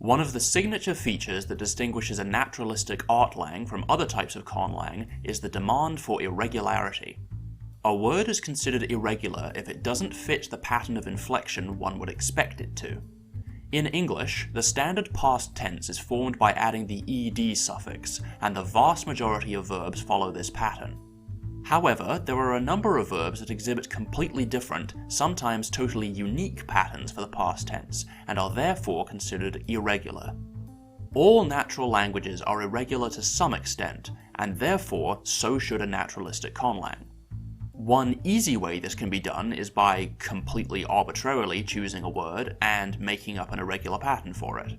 One of the signature features that distinguishes a naturalistic artlang from other types of conlang is the demand for irregularity. A word is considered irregular if it doesn't fit the pattern of inflection one would expect it to. In English, the standard past tense is formed by adding the ed suffix, and the vast majority of verbs follow this pattern. However, there are a number of verbs that exhibit completely different, sometimes totally unique patterns for the past tense, and are therefore considered irregular. All natural languages are irregular to some extent, and therefore so should a naturalistic conlang. One easy way this can be done is by completely arbitrarily choosing a word and making up an irregular pattern for it.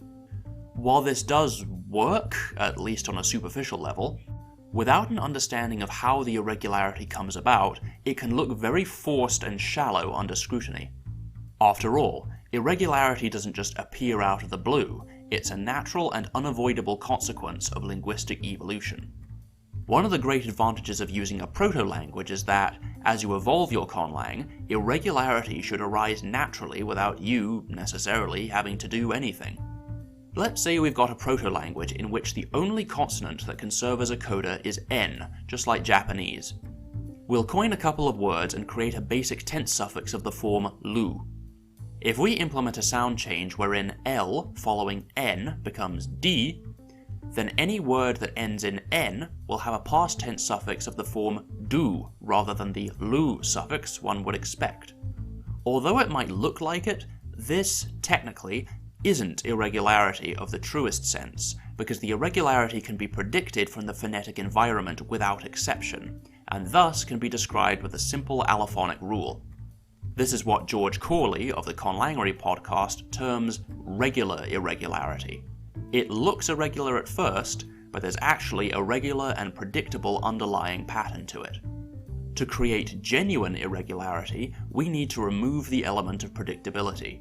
While this does work, at least on a superficial level, without an understanding of how the irregularity comes about, it can look very forced and shallow under scrutiny. After all, irregularity doesn't just appear out of the blue, it's a natural and unavoidable consequence of linguistic evolution. One of the great advantages of using a proto-language is that, as you evolve your conlang, irregularity should arise naturally without you, necessarily, having to do anything. Let's say we've got a proto-language in which the only consonant that can serve as a coda is N, just like Japanese. We'll coin a couple of words and create a basic tense suffix of the form lu. If we implement a sound change wherein L following N becomes D, then any word that ends in N will have a past tense suffix of the form du rather than the lu suffix one would expect. Although it might look like it, this, technically, isn't irregularity of the truest sense, because the irregularity can be predicted from the phonetic environment without exception, and thus can be described with a simple allophonic rule. This is what George Corley of the Conlangery podcast terms regular irregularity. It looks irregular at first, but there's actually a regular and predictable underlying pattern to it. To create genuine irregularity, we need to remove the element of predictability.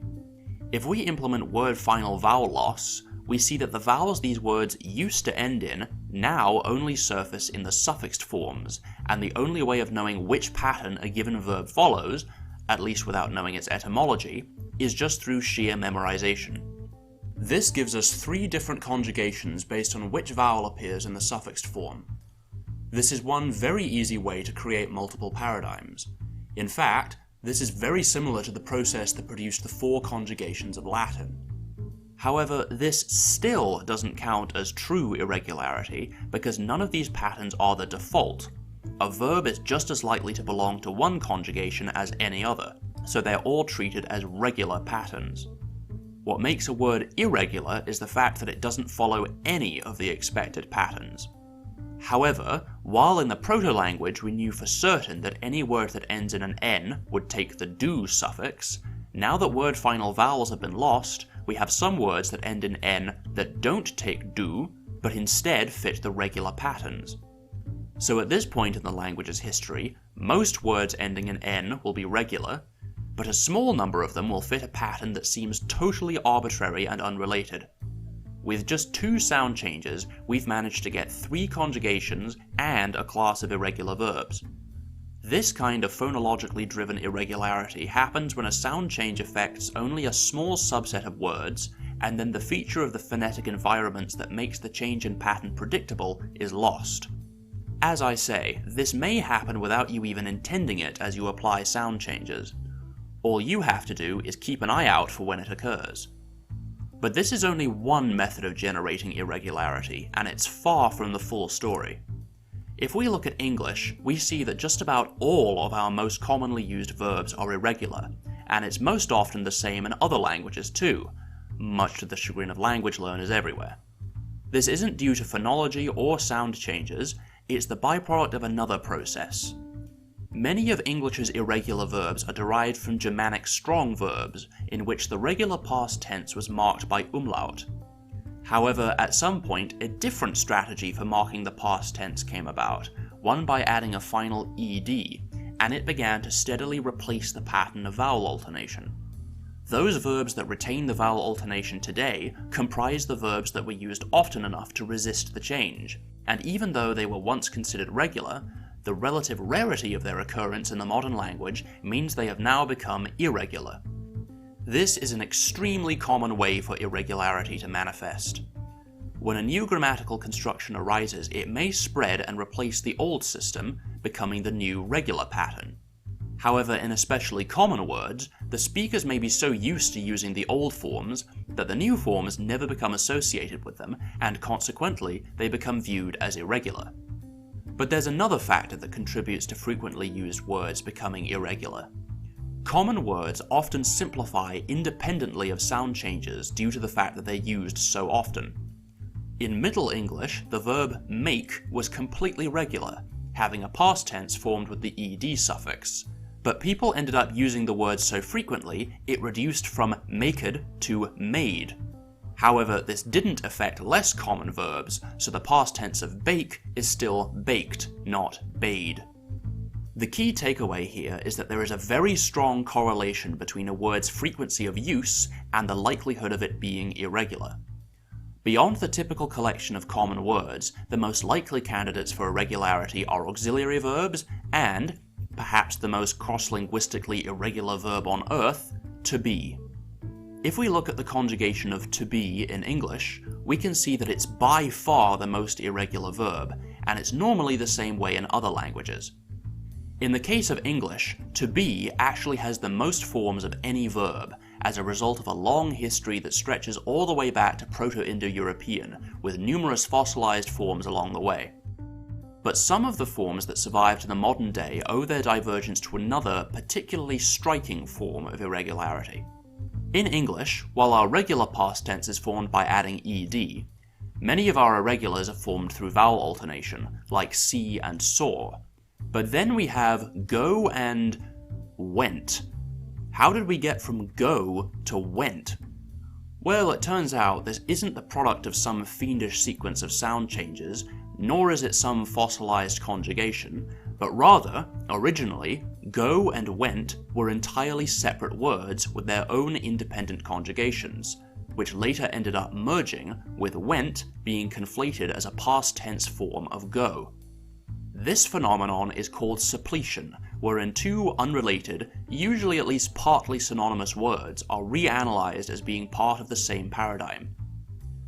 If we implement word final vowel loss, we see that the vowels these words used to end in now only surface in the suffixed forms, and the only way of knowing which pattern a given verb follows, at least without knowing its etymology, is just through sheer memorization. This gives us 3 different conjugations based on which vowel appears in the suffixed form. This is one very easy way to create multiple paradigms. In fact, this is very similar to the process that produced the 4 conjugations of Latin. However, this still doesn't count as true irregularity because none of these patterns are the default. A verb is just as likely to belong to one conjugation as any other, so they're all treated as regular patterns. What makes a word irregular is the fact that it doesn't follow any of the expected patterns. However, while in the proto-language we knew for certain that any word that ends in an N would take the du suffix, now that word final vowels have been lost, we have some words that end in N that don't take du, but instead fit the regular patterns. So at this point in the language's history, most words ending in N will be regular, but a small number of them will fit a pattern that seems totally arbitrary and unrelated. With just 2 sound changes, we've managed to get 3 conjugations and a class of irregular verbs. This kind of phonologically driven irregularity happens when a sound change affects only a small subset of words, and then the feature of the phonetic environments that makes the change in pattern predictable is lost. As I say, this may happen without you even intending it as you apply sound changes. All you have to do is keep an eye out for when it occurs. But this is only one method of generating irregularity, and it's far from the full story. If we look at English, we see that just about all of our most commonly used verbs are irregular, and it's most often the same in other languages too, much to the chagrin of language learners everywhere. This isn't due to phonology or sound changes, it's the byproduct of another process. Many of English's irregular verbs are derived from Germanic strong verbs, in which the regular past tense was marked by umlaut. However, at some point, a different strategy for marking the past tense came about, one by adding a final ed, and it began to steadily replace the pattern of vowel alternation. Those verbs that retain the vowel alternation today comprise the verbs that were used often enough to resist the change, and even though they were once considered regular, the relative rarity of their occurrence in the modern language means they have now become irregular. This is an extremely common way for irregularity to manifest. When a new grammatical construction arises, it may spread and replace the old system, becoming the new regular pattern. However, in especially common words, the speakers may be so used to using the old forms that the new forms never become associated with them, and consequently, they become viewed as irregular. But there's another factor that contributes to frequently used words becoming irregular. Common words often simplify independently of sound changes due to the fact that they're used so often. In Middle English, the verb make was completely regular, having a past tense formed with the ed suffix. But people ended up using the word so frequently, it reduced from maked to made. However, this didn't affect less common verbs, so the past tense of bake is still baked, not bade. The key takeaway here is that there is a very strong correlation between a word's frequency of use and the likelihood of it being irregular. Beyond the typical collection of common words, the most likely candidates for irregularity are auxiliary verbs and, perhaps the most cross-linguistically irregular verb on earth, to be. If we look at the conjugation of to be in English, we can see that it's by far the most irregular verb, and it's normally the same way in other languages. In the case of English, to be actually has the most forms of any verb, as a result of a long history that stretches all the way back to Proto-Indo-European, with numerous fossilized forms along the way. But some of the forms that survive to the modern day owe their divergence to another, particularly striking form of irregularity. In English, while our regular past tense is formed by adding ed, many of our irregulars are formed through vowel alternation, like see and saw. But then we have go and went. How did we get from go to went? Well, it turns out this isn't the product of some fiendish sequence of sound changes, nor is it some fossilized conjugation, but rather, originally, go and went were entirely separate words with their own independent conjugations, which later ended up merging, with went being conflated as a past tense form of go. This phenomenon is called suppletion, wherein two unrelated, usually at least partly synonymous words are reanalyzed as being part of the same paradigm.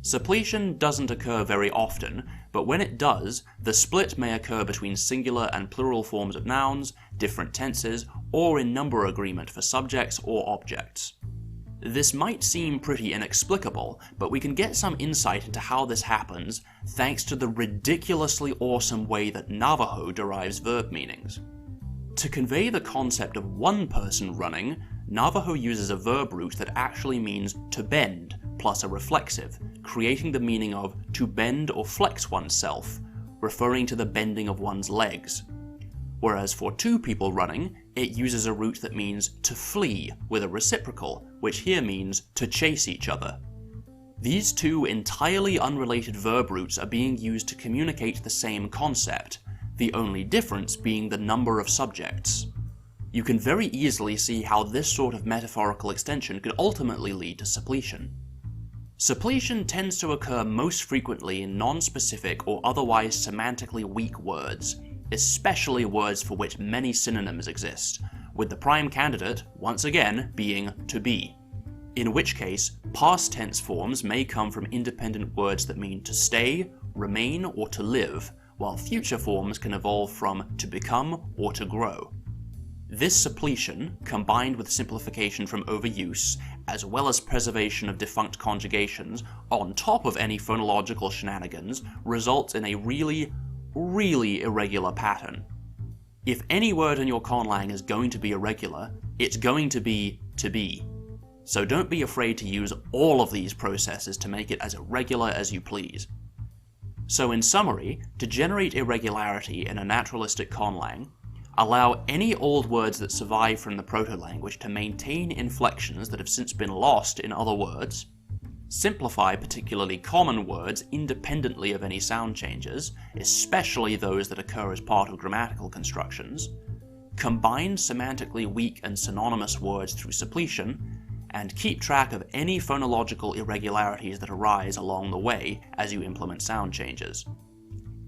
Suppletion doesn't occur very often, but when it does, the split may occur between singular and plural forms of nouns, different tenses, or in number agreement for subjects or objects. This might seem pretty inexplicable, but we can get some insight into how this happens thanks to the ridiculously awesome way that Navajo derives verb meanings. To convey the concept of one person running, Navajo uses a verb root that actually means to bend, plus a reflexive, creating the meaning of to bend or flex oneself, referring to the bending of one's legs. Whereas for two people running, it uses a root that means to flee, with a reciprocal, which here means to chase each other. These two entirely unrelated verb roots are being used to communicate the same concept, the only difference being the number of subjects. You can very easily see how this sort of metaphorical extension could ultimately lead to suppletion. Suppletion tends to occur most frequently in non-specific or otherwise semantically weak words, especially words for which many synonyms exist, with the prime candidate, once again, being to be. In which case, past tense forms may come from independent words that mean to stay, remain, or to live, while future forms can evolve from to become or to grow. This suppletion, combined with simplification from overuse, as well as preservation of defunct conjugations, on top of any phonological shenanigans, results in a really irregular pattern. If any word in your conlang is going to be irregular, it's going to be to be. So don't be afraid to use all of these processes to make it as irregular as you please. So in summary, to generate irregularity in a naturalistic conlang, allow any old words that survive from the proto-language to maintain inflections that have since been lost in other words, simplify particularly common words independently of any sound changes, especially those that occur as part of grammatical constructions, combine semantically weak and synonymous words through suppletion, and keep track of any phonological irregularities that arise along the way as you implement sound changes.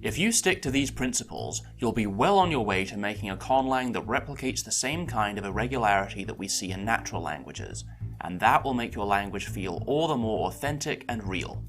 If you stick to these principles, you'll be well on your way to making a conlang that replicates the same kind of irregularity that we see in natural languages, and that will make your language feel all the more authentic and real.